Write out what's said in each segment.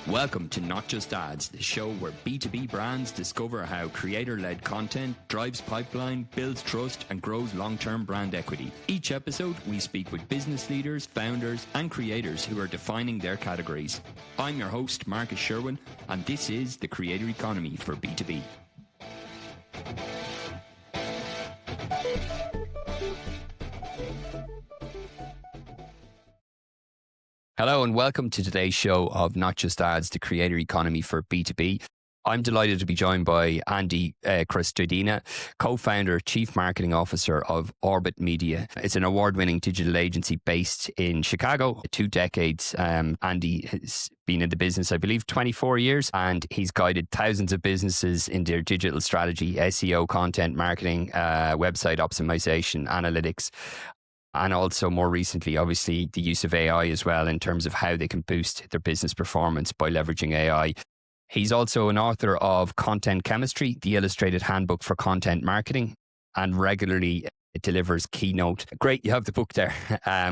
Welcome to Not Just Ads, the show where B2B brands discover how creator-led content drives pipeline, builds trust, and grows long-term brand equity. Each episode, we speak with business leaders, founders, and creators who are defining their categories. I'm your host, Marcus Sherwin, and this is the Creator Economy for B2B. Hello and welcome to today's show of Not Just Ads, the Creator Economy for B2B. I'm delighted to be joined by Andy Crestodina, co-founder, chief marketing officer of Orbit Media. It's an award-winning digital agency based in Chicago. 2 decades. Andy has been in the business, I believe, 24 years, and he's guided thousands of businesses in their digital strategy, SEO, content marketing, website optimization, analytics. And also more recently, obviously, the use of AI as well in terms of how they can boost their business performance by leveraging AI. He's also an author of Content Chemistry, the illustrated handbook for content marketing, and regularly delivers keynote. Great, you have the book there.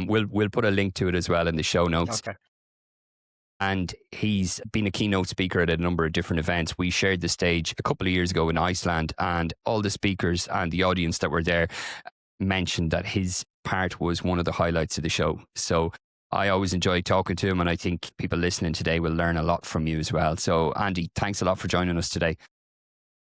We'll put a link to it as well in the show notes. Okay. And he's been a keynote speaker at a number of different events. We shared the stage a couple of years ago in Iceland, and all the speakers and the audience that were there mentioned that his part was one of the highlights of the show. So I always enjoy talking to him, and I think people listening today will learn a lot from you as well. So Andy, thanks a lot for joining us today.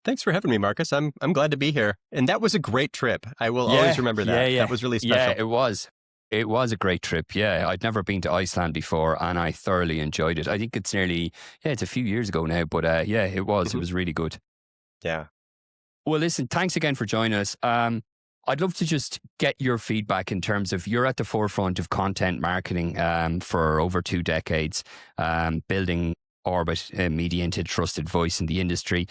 Thanks for having me, Marcus. I'm glad to be here. And that was a great trip. I will always remember that. Yeah. That was really special. Yeah, it was. It was a great trip. Yeah, I'd never been to Iceland before, and I thoroughly enjoyed it. I think it's it's a few years ago now, but it was. It was really good. Yeah. Well, listen, thanks again for joining us. I'd love to just get your feedback in terms of you're at the forefront of content marketing for over 2 decades, building Orbit Media into a trusted voice in the industry.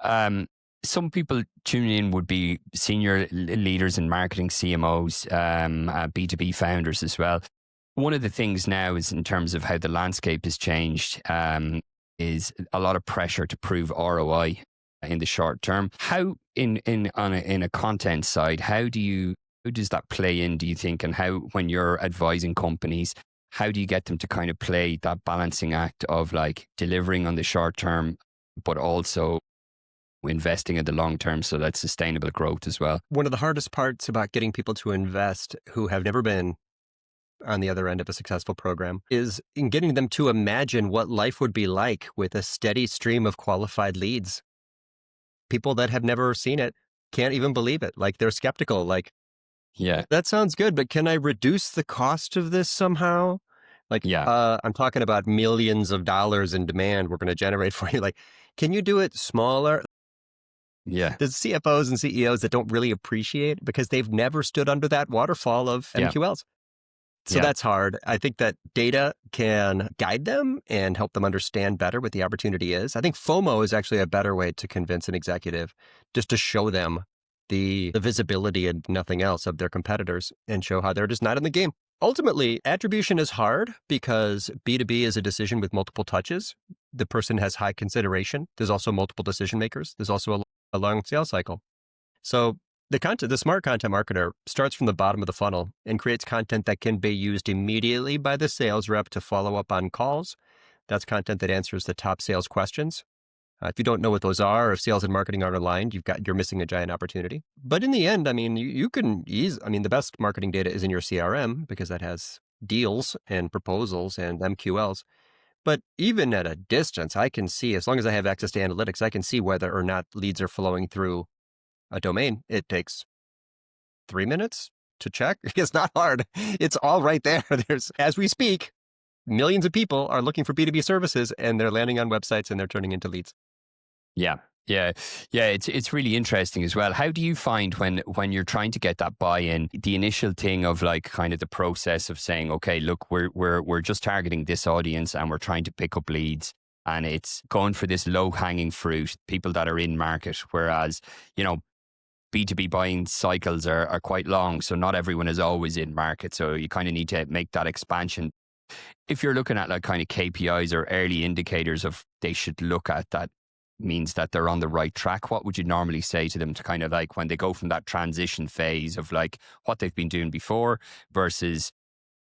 Some people tuning in would be senior leaders in marketing, CMOs, B2B founders as well. One of the things now is in terms of how the landscape has changed is a lot of pressure to prove ROI in the short term. How in a content side, how does that play in, do you think? And how, when you're advising companies, how do you get them to kind of play that balancing act of like delivering on the short term, but also investing in the long term so that's sustainable growth as well? One of the hardest parts about getting people to invest who have never been on the other end of a successful program is in getting them to imagine what life would be like with a steady stream of qualified leads. People that have never seen it can't even believe it. Like, they're skeptical. Like, yeah, that sounds good, but can I reduce the cost of this somehow? Like, I'm talking about millions of dollars in demand we're going to generate for you. Like, can you do it smaller? Yeah. There's CFOs and CEOs that don't really appreciate it because they've never stood under that waterfall of MQLs. So that's hard. I think that data can guide them and help them understand better what the opportunity is. I think FOMO is actually a better way to convince an executive, just to show them the visibility and nothing else of their competitors and show how they're just not in the game. Ultimately, attribution is hard because B2B is a decision with multiple touches. The person has high consideration. There's also multiple decision makers. There's also a long sales cycle. So the smart content marketer starts from the bottom of the funnel and creates content that can be used immediately by the sales rep to follow up on calls. That's content that answers the top sales questions. If you don't know what those are, or if sales and marketing aren't aligned, you're missing a giant opportunity. But in the end, I mean, the best marketing data is in your CRM because that has deals and proposals and MQLs. But even at a distance, I can see, as long as I have access to analytics, I can see whether or not leads are flowing through a domain. It takes 3 minutes to check. It's not hard. It's all right there. As we speak, millions of people are looking for B2B services and they're landing on websites and they're turning into leads. Yeah. It's really interesting as well. How do you find when you're trying to get that buy-in, the initial thing of like kind of the process of saying, okay, look, we're just targeting this audience and we're trying to pick up leads, and it's going for this low-hanging fruit, people that are in market, whereas, B2B buying cycles are quite long, so not everyone is always in market. So you kind of need to make that expansion. If you're looking at like kind of KPIs or early indicators of they should look at that means that they're on the right track, what would you normally say to them to kind of like when they go from that transition phase of like what they've been doing before versus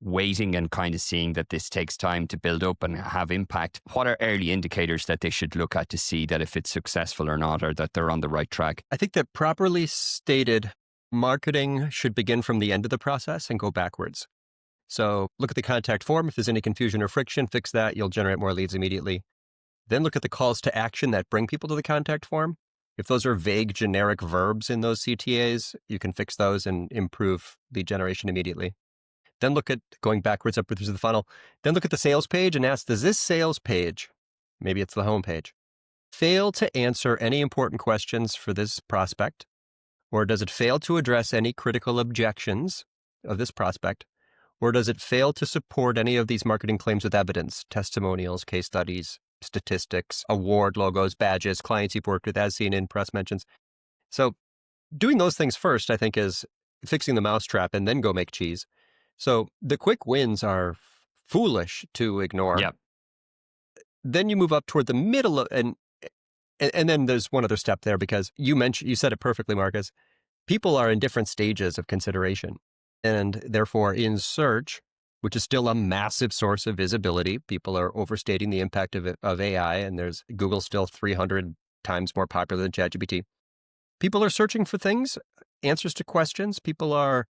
waiting and kind of seeing that this takes time to build up and have impact, what are early indicators that they should look at to see that if it's successful or not, or that they're on the right track? I think that properly stated marketing should begin from the end of the process and go backwards. So look at the contact form. If there's any confusion or friction, fix that. You'll generate more leads immediately. Then look at the calls to action that bring people to the contact form. If those are vague, generic verbs in those CTAs, you can fix those and improve lead generation immediately. Then look at going backwards up through the funnel. Then look at the sales page and ask, does this sales page, maybe it's the home page, fail to answer any important questions for this prospect? Or does it fail to address any critical objections of this prospect? Or does it fail to support any of these marketing claims with evidence, testimonials, case studies, statistics, award logos, badges, clients you've worked with, as seen in press mentions? So doing those things first, I think, is fixing the mousetrap and then go make cheese. So the quick wins are foolish to ignore. Yeah. Then you move up toward the middle and then there's one other step there, because you said it perfectly, Marcus. People are in different stages of consideration. And therefore, in search, which is still a massive source of visibility, people are overstating the impact of AI, and there's Google's still 300 times more popular than ChatGPT. People are searching for things, answers to questions. People are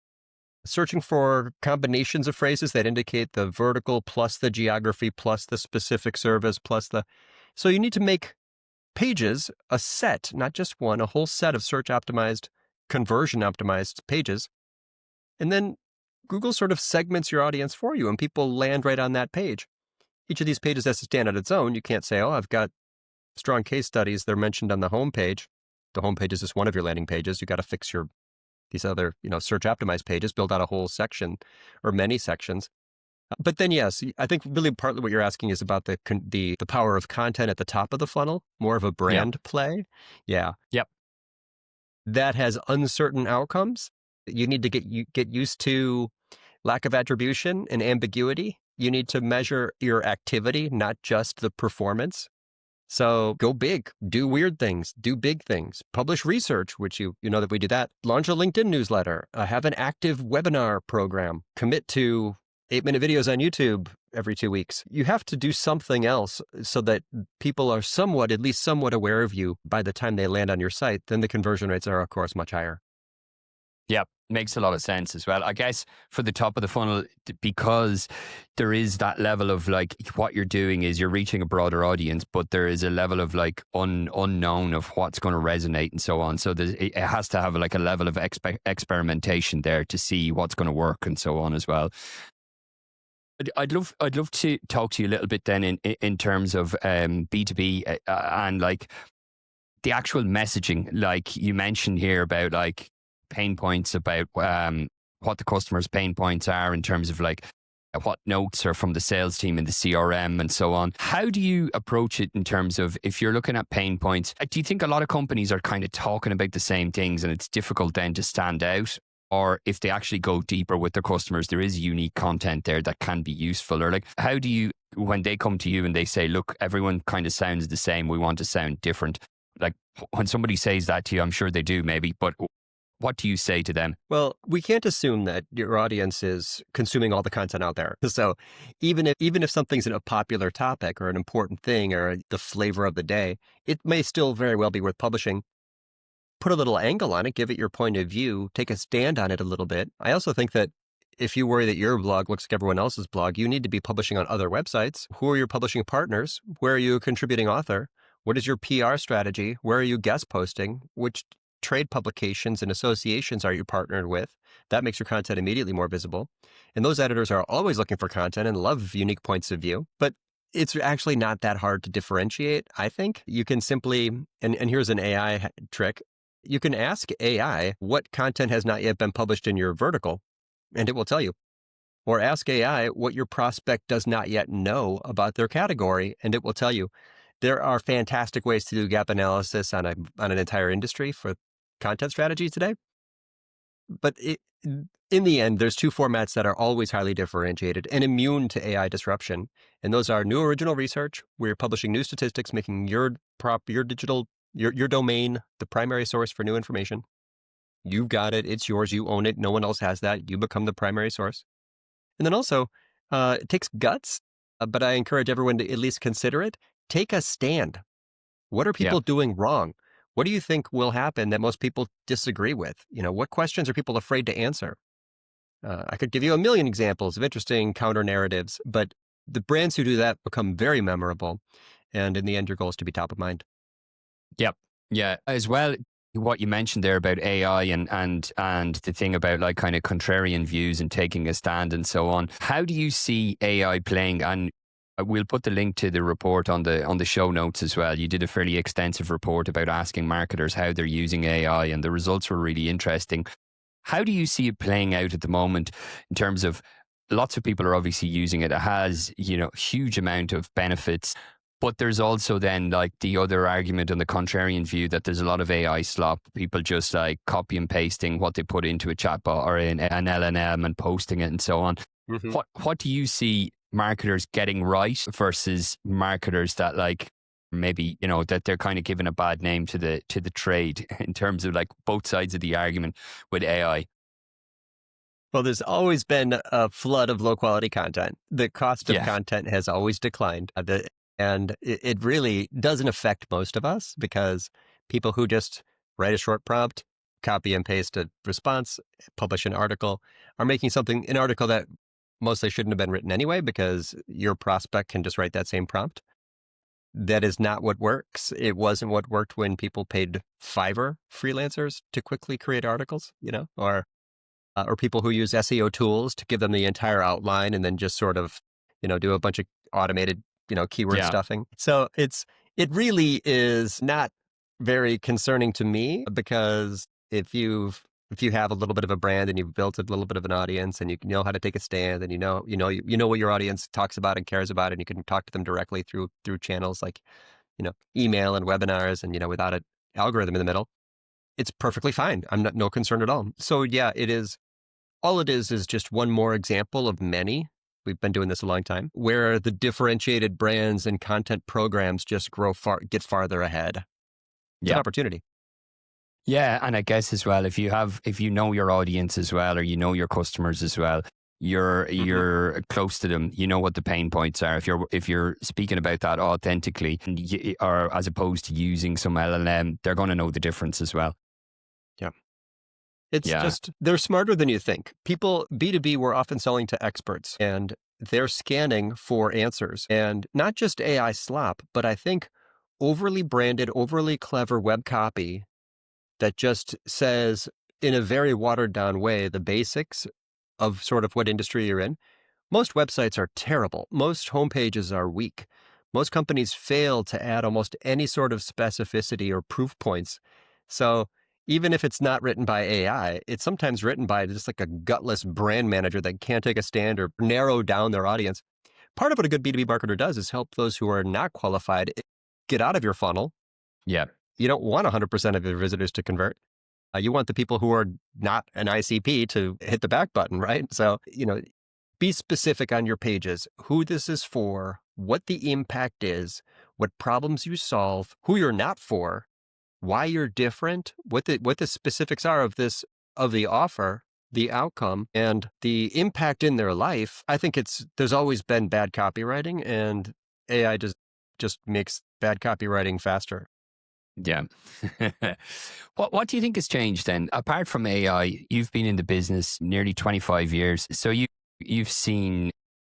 searching for combinations of phrases that indicate the vertical plus the geography plus the specific service plus the... So you need to make pages a set, not just one, a whole set of search optimized, conversion optimized pages. And then Google sort of segments your audience for you, and people land right on that page. Each of these pages has to stand on its own. You can't say, oh, I've got strong case studies. They're mentioned on the home page. The home page is just one of your landing pages. You got to fix these other, search optimized pages, build out a whole section or many sections. But then, yes, I think really partly what you're asking is about the power of content at the top of the funnel, more of a brand play. Yeah. Yep. That has uncertain outcomes. You need to get used to lack of attribution and ambiguity. You need to measure your activity, not just the performance. So go big, do weird things, do big things, publish research, which you know that we do that, launch a LinkedIn newsletter, have an active webinar program, commit to 8-minute videos on YouTube every 2 weeks. You have to do something else so that people are at least somewhat aware of you by the time they land on your site. Then the conversion rates are, of course, much higher. Yeah, makes a lot of sense as well. I guess for the top of the funnel, because there is that level of like what you're doing is you're reaching a broader audience, but there is a level of like unknown of what's going to resonate and so on. So it has to have like a level of experimentation there to see what's going to work and so on as well. I'd love to talk to you a little bit then in terms of B2B and like the actual messaging, like you mentioned here about like pain points about what the customer's pain points are in terms of like what notes are from the sales team and the CRM and so on. How do you approach it in terms of if you're looking at pain points? Do you think a lot of companies are kind of talking about the same things and it's difficult then to stand out? Or if they actually go deeper with their customers, there is unique content there that can be useful? Or like, how do you, when they come to you and they say, look, everyone kind of sounds the same, we want to sound different. Like when somebody says that to you, I'm sure they do maybe, but what do you say to them? Well, we can't assume that your audience is consuming all the content out there. So even if something's a popular topic or an important thing or the flavor of the day, it may still very well be worth publishing. Put a little angle on it, give it your point of view, take a stand on it a little bit. I also think that if you worry that your blog looks like everyone else's blog, you need to be publishing on other websites. Who are your publishing partners? Where are you a contributing author? What is your PR strategy? Where are you guest posting? Which trade publications and associations are you partnered with? That makes your content immediately more visible. And those editors are always looking for content and love unique points of view. But it's actually not that hard to differentiate, I think. You can simply, and here's an AI trick, you can ask AI what content has not yet been published in your vertical, and it will tell you. Or ask AI what your prospect does not yet know about their category, and it will tell you. There are fantastic ways to do gap analysis on an entire industry for content strategy today. But in the end, there's two formats that are always highly differentiated and immune to AI disruption. And those are new original research, where you're publishing new statistics, making your domain the primary source for new information. You've got it. It's yours. You own it. No one else has that. You become the primary source. And then also, it takes guts, but I encourage everyone to at least consider it. Take a stand. What are Yeah. people doing wrong? What do you think will happen that most people disagree with? What questions are people afraid to answer? I could give you a million examples of interesting counter narratives, but the brands who do that become very memorable. And in the end, your goal is to be top of mind. Yep. Yeah. As well, what you mentioned there about AI and the thing about like kind of contrarian views and taking a stand and so on. How do you see AI playing? And we'll put the link to the report on the show notes as well. You did a fairly extensive report about asking marketers how they're using AI, and the results were really interesting. How do you see it playing out at the moment in terms of lots of people are obviously using it. It has, huge amount of benefits. But there's also then like the other argument on the contrarian view that there's a lot of AI slop, people just like copy and pasting what they put into a chatbot or in an LLM and posting it and so on. Hmm. What do you see marketers getting right versus marketers that like maybe that they're kind of giving a bad name to the trade in terms of like both sides of the argument with AI? Well, there's always been a flood of low quality content. The cost of Yeah, content has always declined. And it really doesn't affect most of us because people who just write a short prompt, copy and paste a response, publish an article, are making an article that mostly shouldn't have been written anyway because your prospect can just write that same prompt. That is not what works. It wasn't what worked when people paid Fiverr freelancers to quickly create articles, or people who use SEO tools to give them the entire outline and then just sort of, do a bunch of automated, keyword yeah, stuffing. So it really is not very concerning to me because if you have a little bit of a brand and you've built a little bit of an audience and you know how to take a stand and you know what your audience talks about and cares about, and you can talk to them directly through channels like, email and webinars and, without an algorithm in the middle, it's perfectly fine. I'm not no concern at all. So yeah, it is all it is just one more example of many. We've been doing this a long time, where the differentiated brands and content programs just get farther ahead. It's an yeah. opportunity. Yeah, and I guess as well, if you know your audience as well, or you know your customers as well, Hmm. you're close to them. You know what the pain points are. If you're speaking about that authentically, or as opposed to using some LLM, they're going to know the difference as well. Yeah. It's Yeah, just, they're smarter than you think. People, B2B, we're often selling to experts and they're scanning for answers, and not just AI slop, but I think overly branded, overly clever web copy that just says in a very watered down way the basics of sort of what industry you're in. Most websites are terrible. Most homepages are weak. Most companies fail to add almost any sort of specificity or proof points. So even if it's not written by AI, it's sometimes written by just like a gutless brand manager that can't take a stand or narrow down their audience. Part of what a good B2B marketer does is help those who are not qualified get out of your funnel. yeah, You don't want 100% of your visitors to convert. You want the people who are not an ICP to hit the back button, right? So, be specific on your pages who this is for, what the impact is, what problems you solve, who you're not for, why you're different, what the specifics are of the offer, the outcome, and the impact in their life. I think there's always been bad copywriting, and AI just makes bad copywriting faster. yeah. What do you think has changed then? Apart from AI, you've been in the business nearly 25 years, so you've seen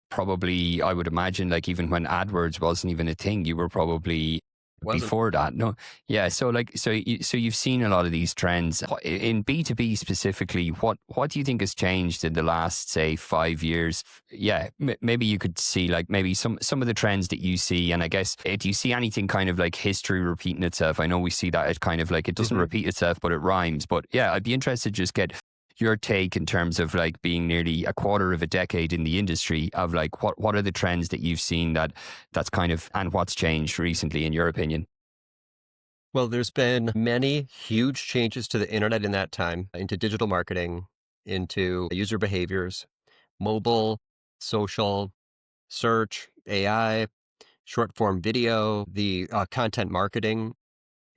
probably, I would imagine, like even when AdWords wasn't even a thing, you were probably Wasn't. before that. No, yeah. So you've seen a lot of these trends in B2B specifically. What do you think has changed in the last, say, 5 years? Yeah, maybe you could see like maybe some of the trends that you see, and I guess do you see anything kind of like history repeating itself? I know we see that it kind of like it doesn't Hmm. repeat itself, but it rhymes. But yeah, I'd be interested to just get your take in terms of like being nearly a quarter of a decade in the industry of like what are the trends that you've seen that's kind of and what's changed recently in your opinion? Well, there's been many huge changes to the internet in that time, into digital marketing, into user behaviors, mobile, social, search, AI, short form video, the content marketing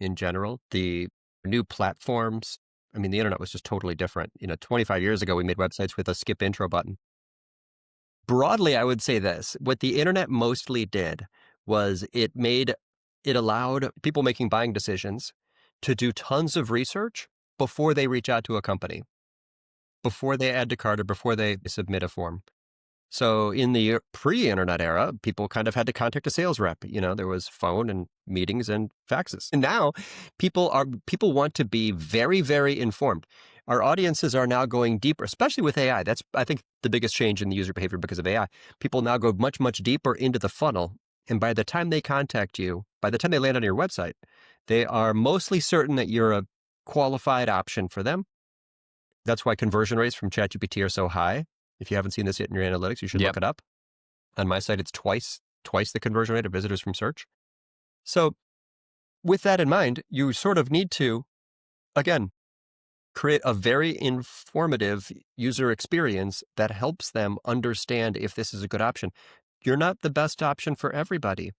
in general, the new platforms. I mean, the internet was just totally different. 25 years ago, we made websites with a skip intro button. Broadly, I would say this. What the internet mostly did was it allowed people making buying decisions to do tons of research before they reach out to a company, before they add to cart or before they submit a form. So in the pre-internet era, people kind of had to contact a sales rep. There was phone and meetings and faxes. And now people want to be very, very informed. Our audiences are now going deeper, especially with AI. That's, I think, the biggest change in the user behavior because of AI. People now go much, much deeper into the funnel. And by the time they contact you, by the time they land on your website, they are mostly certain that you're a qualified option for them. That's why conversion rates from ChatGPT are so high. If you haven't seen this yet in your analytics, you should look it up. On my site, it's twice the conversion rate of visitors from search. So with that in mind, you sort of need to, again, create a very informative user experience that helps them understand if this is a good option. You're not the best option for everybody.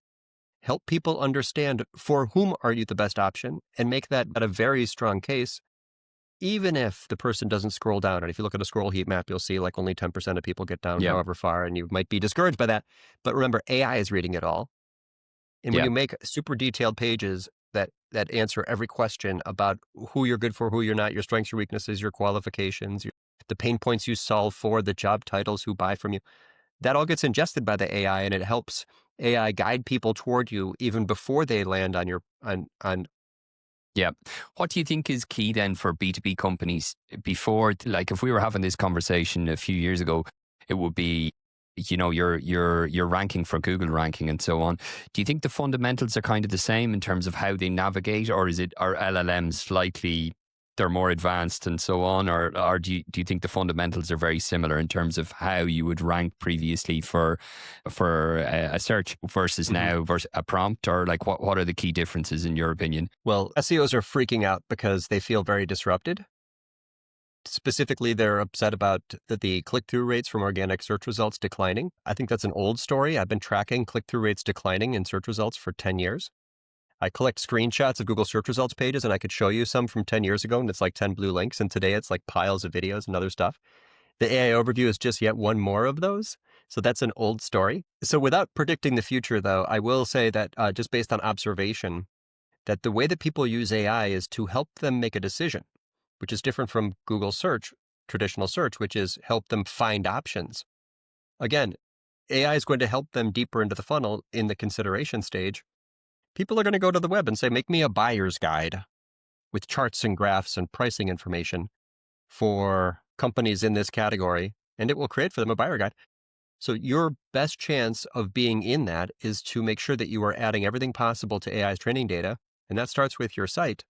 Help people understand for whom are you the best option and make that a very strong case, even if the person doesn't scroll down. And if you look at a scroll heat map, you'll see like only 10% of people get down however far, and you might be discouraged by that. But remember, AI is reading it all. And when you make super detailed pages that answer every question about who you're good for, who you're not, your strengths, your weaknesses, your qualifications, the pain points you solve for, the job titles, who buy from you, that all gets ingested by the AI, and it helps AI guide people toward you even before they land on your on. Yeah. What do you think is key then for B2B companies before, like if we were having this conversation a few years ago, it would be, your ranking for Google ranking and so on. Do you think the fundamentals are kind of the same in terms of how they navigate, or are LLMs slightly, they're more advanced and so on, or do you think the fundamentals are very similar in terms of how you would rank previously for a search versus now versus a prompt, or like what are the key differences in your opinion? Well, SEOs are freaking out because they feel very disrupted. Specifically, they're upset about the click-through rates from organic search results declining. I think that's an old story. I've been tracking click-through rates declining in search results for 10 years. I collect screenshots of Google search results pages, and I could show you some from 10 years ago, and it's like 10 blue links. And today it's like piles of videos and other stuff. The AI overview is just yet one more of those. So that's an old story. So without predicting the future, though, I will say that just based on observation, that the way that people use AI is to help them make a decision, which is different from Google search, traditional search, which is help them find options. Again, AI is going to help them deeper into the funnel in the consideration stage. People are going to go to the web and say, make me a buyer's guide with charts and graphs and pricing information for companies in this category, and it will create for them a buyer guide. So your best chance of being in that is to make sure that you are adding everything possible to AI's training data, and that starts with your site.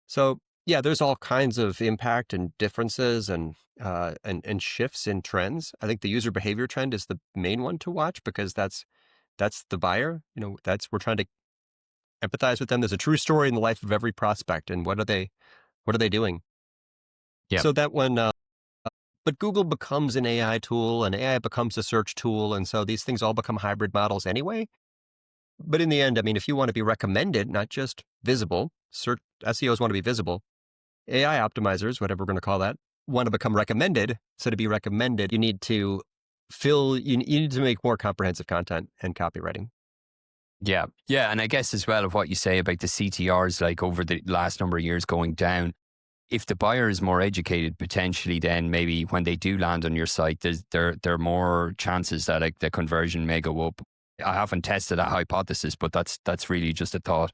So yeah, there's all kinds of impact and differences and shifts in trends. I think the user behavior trend is the main one to watch because that's the buyer. We're trying to empathize with them. There's a true story in the life of every prospect, and what are they doing? Yeah. So that one, but Google becomes an AI tool, and AI becomes a search tool, and so these things all become hybrid models anyway. But in the end, I mean, if you want to be recommended, not just visible, SEOs want to be visible. AI optimizers, whatever we're going to call that, want to become recommended. So to be recommended, you need to make more comprehensive content and copywriting. Yeah. Yeah. And I guess as well of what you say about the CTRs, like over the last number of years going down, if the buyer is more educated, potentially then maybe when they do land on your site, there are more chances that like the conversion may go up. I haven't tested that hypothesis, but that's really just a thought.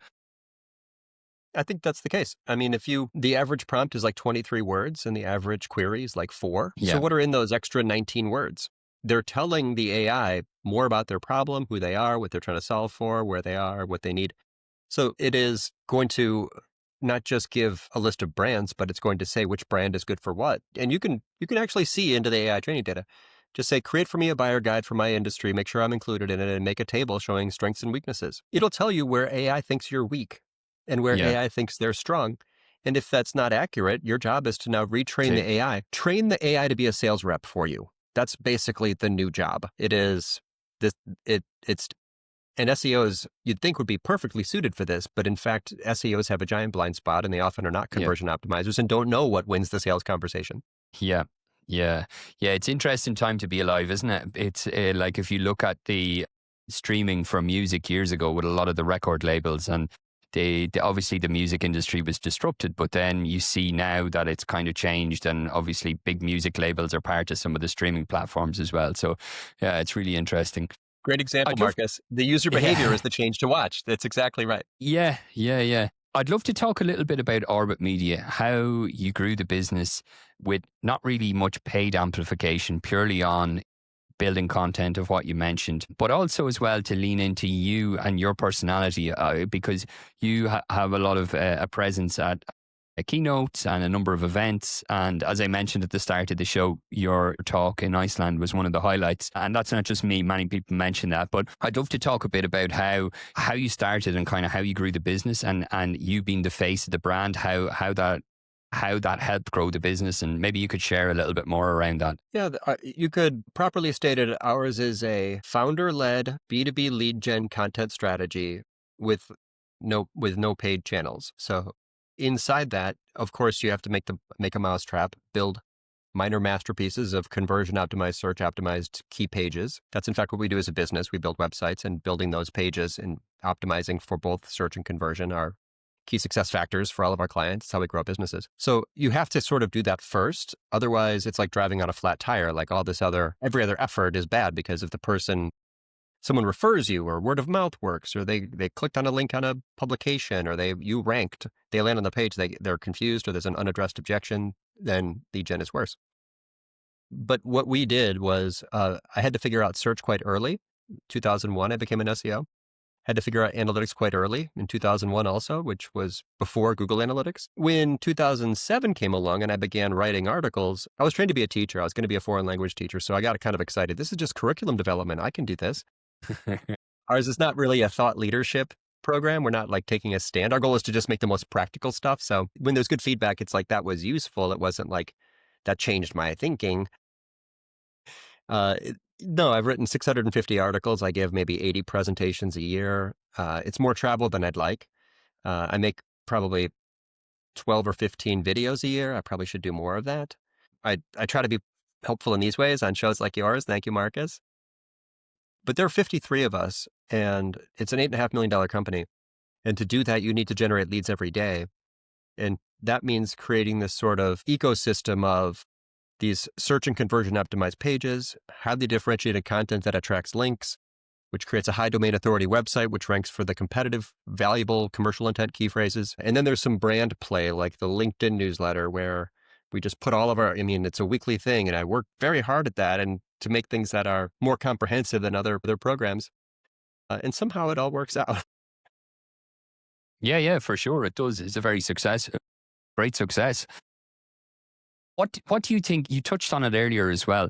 I think that's the case. I mean, the average prompt is like 23 words and the average query is like 4. Yeah. So what are in those extra 19 words? They're telling the AI more about their problem, who they are, what they're trying to solve for, where they are, what they need. So it is going to not just give a list of brands, but it's going to say which brand is good for what. And you can actually see into the AI training data. Just say, create for me a buyer guide for my industry, make sure I'm included in it, and make a table showing strengths and weaknesses. It'll tell you where AI thinks you're weak and where AI thinks they're strong. And if that's not accurate, your job is to now retrain the AI. Train the AI to be a sales rep for you. That's basically the new job. It is this. It's and SEOs you'd think would be perfectly suited for this, but in fact, SEOs have a giant blind spot, and they often are not conversion optimizers and don't know what wins the sales conversation. Yeah. Yeah. Yeah. It's interesting time to be alive, isn't it? It's like if you look at the streaming from music years ago with a lot of the record labels and obviously the music industry was disrupted, but then you see now that it's kind of changed and obviously big music labels are part of some of the streaming platforms as well. So yeah, it's really interesting. Great example, I'd love, Marcus. The user behavior yeah, is the change to watch. That's exactly right. yeah. I'd love to talk a little bit about Orbit Media, how you grew the business with not really much paid amplification, purely on building content of what you mentioned, but also as well to lean into you and your personality because you have a lot of a presence at keynotes and a number of events. And as I mentioned at the start of the show, your talk in Iceland was one of the highlights. And that's not just me. Many people mention that, but I'd love to talk a bit about how you started and kind of how you grew the business and you being the face of the brand, how that helped grow the business, and maybe you could share a little bit more around that. Yeah, you could properly state it. Ours is a founder-led B2B lead gen content strategy with no paid channels. So inside that, of course, you have to make a mousetrap, build minor masterpieces of conversion optimized, search optimized key pages. That's in fact what we do as a business. We build websites, and building those pages and optimizing for both search and conversion are key success factors for all of our clients. It's how we grow businesses. So you have to sort of do that first. Otherwise, it's like driving on a flat tire. Like every other effort is bad, because if someone refers you, or word of mouth works, or they clicked on a link on a publication, or you ranked, they land on the page, they're confused, or there's an unaddressed objection, then lead gen is worse. But what we did was I had to figure out search quite early. 2001, I became an SEO. Had to figure out analytics quite early in 2001 also, which was before Google Analytics. When 2007 came along and I began writing articles, I was trained to be a teacher. I was going to be a foreign language teacher. So I got kind of excited. This is just curriculum development. I can do this. Ours is not really a thought leadership program. We're not like taking a stand. Our goal is to just make the most practical stuff. So when there's good feedback, it's like that was useful. It wasn't like that changed my thinking. No, I've written 650 articles. I give maybe 80 presentations a year. It's more travel than I'd like. I make probably 12 or 15 videos a year. I probably should do more of that. I try to be helpful in these ways on shows like yours. Thank you, Marcus. But there are 53 of us, and it's an $8.5 million company. And to do that, you need to generate leads every day. And that means creating this sort of ecosystem of these search and conversion optimized pages, highly differentiated content that attracts links, which creates a high domain authority website, which ranks for the competitive, valuable commercial intent key phrases. And then there's some brand play, like the LinkedIn newsletter, where we just put all of it's a weekly thing. And I work very hard at that and to make things that are more comprehensive than other programs. And somehow it all works out. Yeah, for sure. It does. It's a great success. What do you think? You touched on it earlier as well.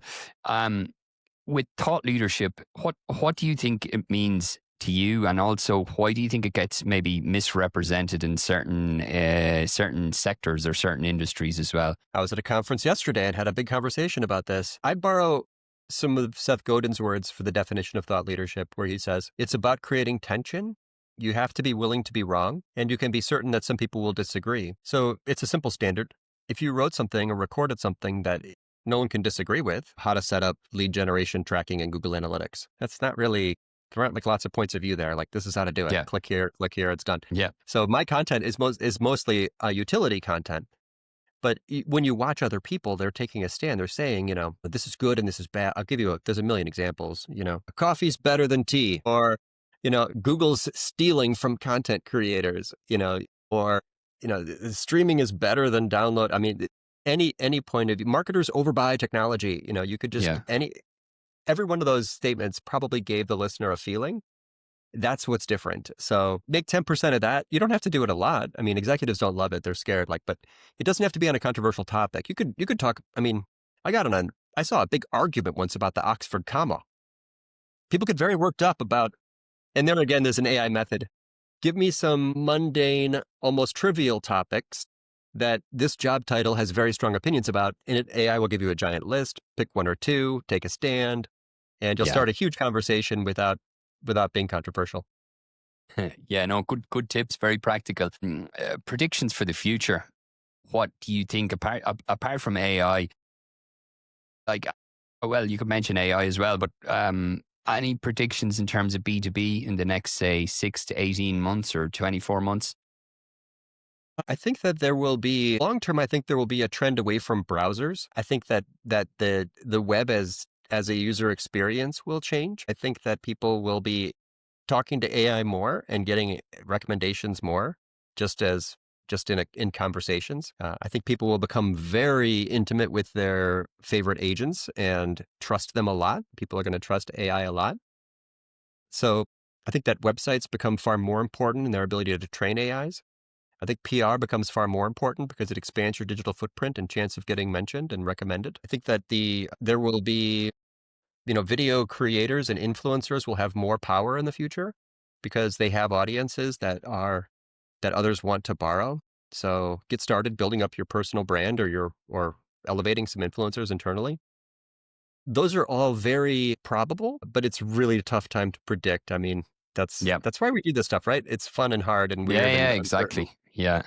With thought leadership, what do you think it means to you, and also why do you think it gets maybe misrepresented in certain sectors or certain industries as well? I was at a conference yesterday and had a big conversation about this. I borrow some of Seth Godin's words for the definition of thought leadership, where he says, it's about creating tension. You have to be willing to be wrong, and you can be certain that some people will disagree. So it's a simple standard. If you wrote something or recorded something that no one can disagree with, how to set up lead generation tracking in Google Analytics, that's not really, there aren't like lots of points of view there. Like, this is how to do it. Yeah. Click here, it's done. Yeah. So my content is mostly utility content. But when you watch other people, they're taking a stand. They're saying, this is good and this is bad. I'll give you there's a million examples. Coffee's better than tea, or, Google's stealing from content creators, or, streaming is better than download. I mean, any point of view, marketers overbuy technology. You could just, every one of those statements probably gave the listener a feeling. That's what's different. So make 10% of that. You don't have to do it a lot. I mean, executives don't love it. They're scared. But it doesn't have to be on a controversial topic. You could talk. I mean, I saw a big argument once about the Oxford comma. People get very worked up about, and then again, there's an AI method. Give me some mundane, almost trivial topics that this job title has very strong opinions about, and AI will give you a giant list. Pick one or two, take a stand, and you'll start a huge conversation without being controversial. Yeah, no, good tips, very practical. Predictions for the future. What do you think, apart from AI, like, well, you could mention AI as well, but any predictions in terms of B2B in the next, say, 6 to 18 months or 24 months? I think that there will be long term. I think there will be a trend away from browsers. I think that the web as a user experience will change. I think that people will be talking to AI more and getting recommendations more, just as just in conversations. I think people will become very intimate with their favorite agents and trust them a lot. People are going to trust AI a lot. So I think that websites become far more important in their ability to train AIs. I think PR becomes far more important because it expands your digital footprint and chance of getting mentioned and recommended. I think that there will be, video creators and influencers will have more power in the future because they have audiences that others want to borrow. So get started building up your personal brand or elevating some influencers internally. Those are all very probable, but it's really a tough time to predict. I mean, Yeah. that's why we do this stuff, right? It's fun and hard and Yeah, weird yeah, and uncertain. exactly. Yeah.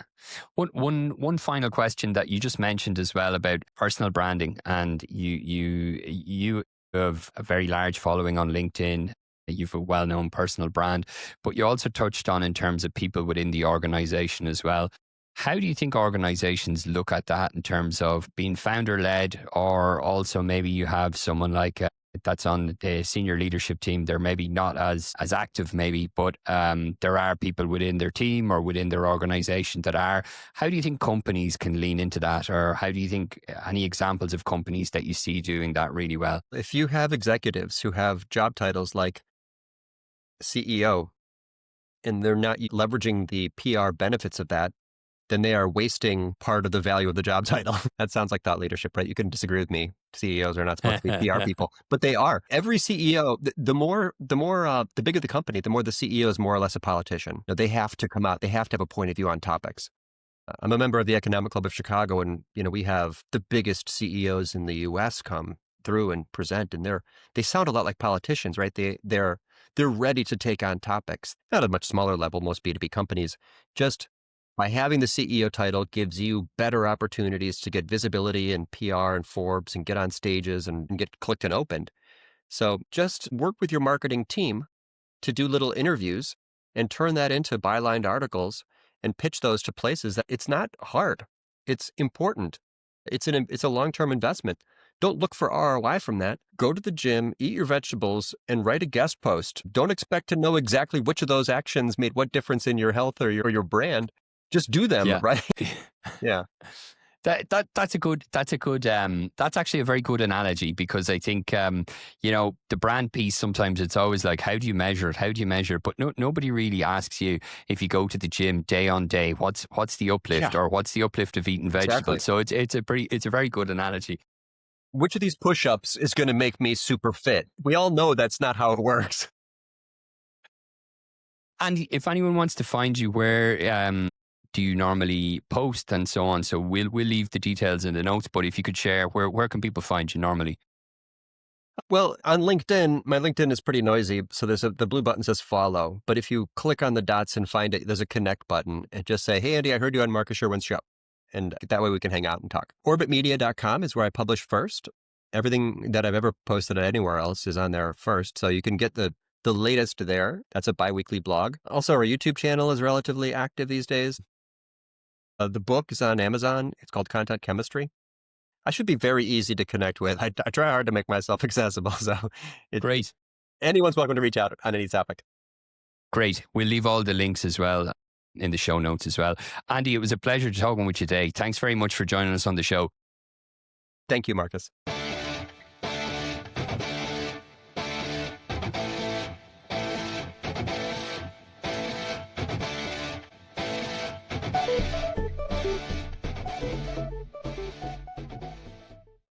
One final question that you just mentioned as well about personal branding, and you have a very large following on LinkedIn. You've a well-known personal brand, but you also touched on in terms of people within the organization as well. How do you think organizations look at that in terms of being founder-led, or also maybe you have someone like that's on the senior leadership team? They're maybe not as active, maybe, but there are people within their team or within their organization that are. How do you think companies can lean into that, or how do you think any examples of companies that you see doing that really well? If you have executives who have job titles like CEO and they're not leveraging the PR benefits of that, then they are wasting part of the value of the job title. That sounds like thought leadership, right? You can disagree with me. CEOs are not supposed to be PR people, but they are. Every CEO, the bigger the company, the more the CEO is more or less a politician. They have to come out. They have to have a point of view on topics. I'm a member of the Economic Club of Chicago, and we have the biggest CEOs in the U.S. come through and present, and they sound a lot like politicians, right? They're ready to take on topics. Not at a much smaller level, most B2B companies. Just by having the CEO title gives you better opportunities to get visibility in PR and Forbes and get on stages and get clicked and opened. So just work with your marketing team to do little interviews and turn that into bylined articles and pitch those to places that it's not hard. It's important. It's a long-term investment. Don't look for ROI from that. Go to the gym, eat your vegetables, and write a guest post. Don't expect to know exactly which of those actions made what difference in your health or your brand. Just do them, Yeah. right? Yeah. That's actually a very good analogy, because I think the brand piece, sometimes it's always like, how do you measure it? How do you measure it? But nobody really asks you, if you go to the gym day on day, what's the uplift, or what's the uplift of eating vegetables? Exactly. So it's a very good analogy. Which of these push-ups is going to make me super fit? We all know that's not how it works. And if anyone wants to find you, where do you normally post and so on? So we'll leave the details in the notes, but if you could share, where can people find you normally? Well, on LinkedIn, my LinkedIn is pretty noisy. So the blue button says follow. But if you click on the dots and find it, there's a connect button, and just say, hey, Andy, I heard you on Marcus Sherwin's show. And that way we can hang out and talk. Orbitmedia.com is where I publish first. Everything that I've ever posted anywhere else is on there first. So you can get the latest there. That's a biweekly blog. Also, our YouTube channel is relatively active these days. The book is on Amazon. It's called Content Chemistry. I should be very easy to connect with. I try hard to make myself accessible. So Great. Anyone's welcome to reach out on any topic. Great. We'll leave all the links as well in the show notes as well. Andy, it was a pleasure talking with you today. Thanks very much for joining us on the show. Thank you, Marcus.